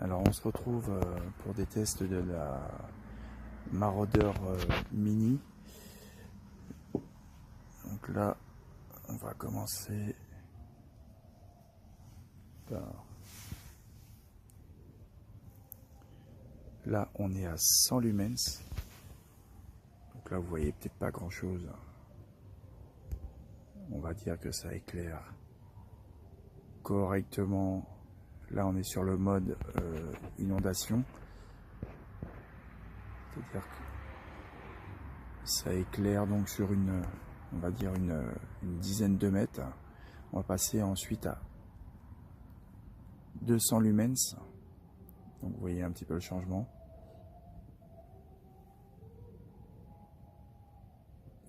Alors on se retrouve pour des tests de la Marauder Mini. Donc là, on va commencer par... Là, on est à 100 lumens. Donc là, vous voyez peut-être pas grand-chose. On va dire que ça éclaire correctement. Là, on est sur le mode inondation. C'est-à-dire que ça éclaire donc sur une, on va dire une dizaine de mètres. On va passer ensuite à 200 lumens. Donc vous voyez un petit peu le changement.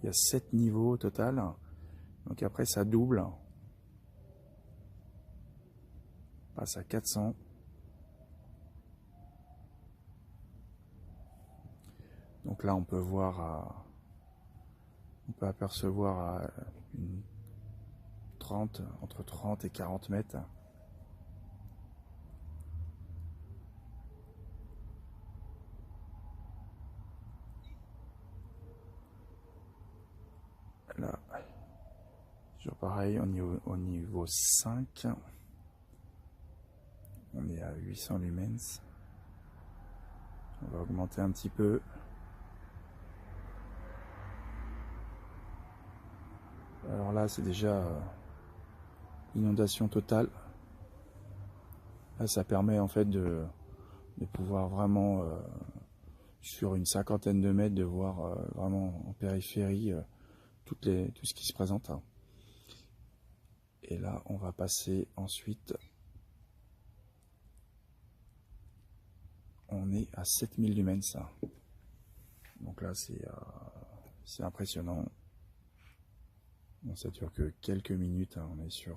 Il y a 7 niveaux au total. Donc après ça double. On passe à 400. Donc là on peut voir, on peut apercevoir à une 30, entre 30 et 40 mètres. Là, toujours pareil, au niveau 5. On est à 800 lumens. On va augmenter un petit peu. Alors là, c'est déjà inondation totale. Là, ça permet en fait de pouvoir vraiment, sur une cinquantaine de mètres, de voir vraiment en périphérie tout ce qui se présente. Et là, on va passer ensuite. On est à 7000 lumens. Donc là, c'est impressionnant. Bon, ça dure que quelques minutes. On est sur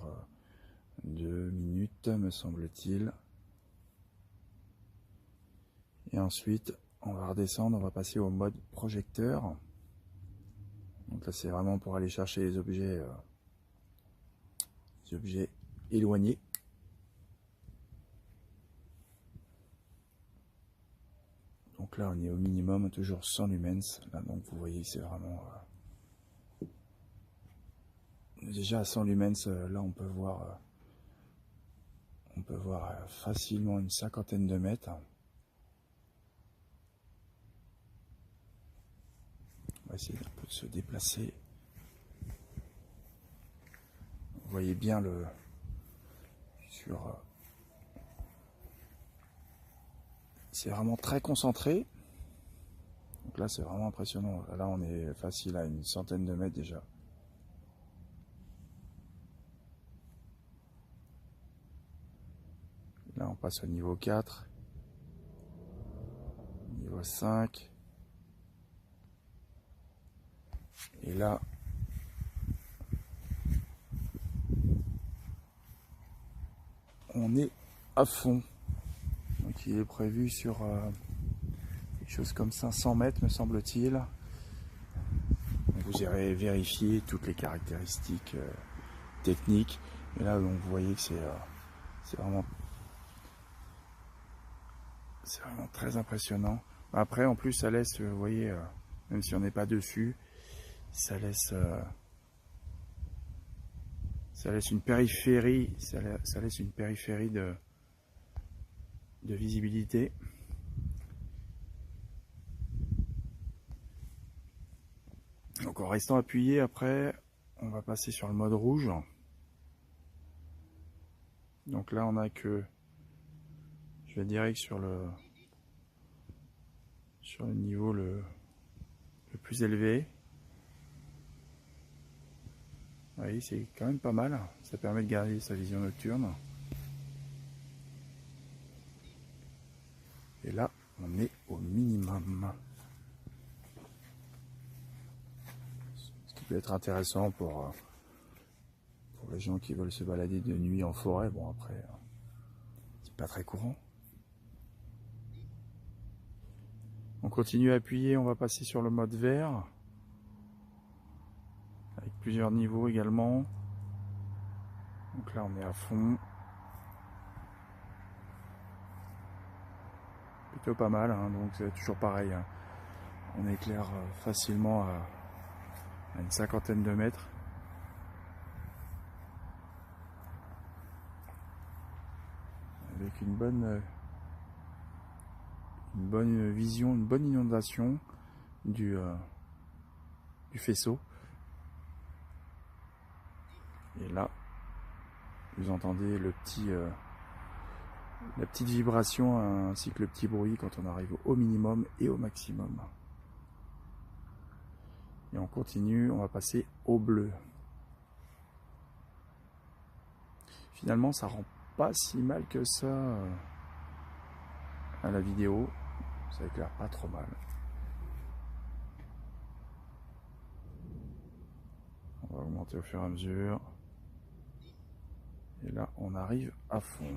2 minutes, me semble-t-il. Et ensuite, on va redescendre. On va passer au mode projecteur. Donc là, c'est vraiment pour aller chercher les objets éloignés. Donc là, on est au minimum, toujours 100 lumens. Là, donc vous voyez, c'est vraiment... déjà à 100 lumens, là, on peut voir facilement une cinquantaine de mètres. On va essayer un peu de se déplacer. Vous voyez bien c'est vraiment très concentré. Donc là, c'est vraiment impressionnant. Là, on est facile à une centaine de mètres déjà. Là, on passe au niveau 4. Niveau 5. Et là, on est à fond. Donc il est prévu sur quelque chose comme 500 mètres, me semble-t-il. Vous irez vérifier toutes les caractéristiques techniques. Et là, donc, vous voyez que c'est vraiment très impressionnant. Après, en plus, ça laisse, vous voyez, même si on n'est pas dessus, ça laisse une périphérie, ça laisse une périphérie de visibilité. Donc en restant appuyé, après, on va passer sur le mode rouge. Donc là, on a que, je vais direct sur le niveau le plus élevé. Vous voyez, c'est quand même pas mal. Ça permet de garder sa vision nocturne. Et là, on est au minimum. Ce qui peut être intéressant pour les gens qui veulent se balader de nuit en forêt. Bon, après, c'est pas très courant. On continue à appuyer, on va passer sur le mode vert. Avec plusieurs niveaux également. Donc là, on est à fond. plutôt pas mal, hein, donc c'est toujours pareil, hein. On éclaire facilement à une cinquantaine de mètres. Avec une bonne vision, une bonne inondation du faisceau. Et là, vous entendez le petit, la petite vibration ainsi que le petit bruit quand on arrive au minimum et au maximum. Et on continue, on va passer au bleu. Finalement, ça rend pas si mal que ça à la vidéo. Ça éclaire pas trop mal. On va augmenter au fur et à mesure. Et là, on arrive à fond.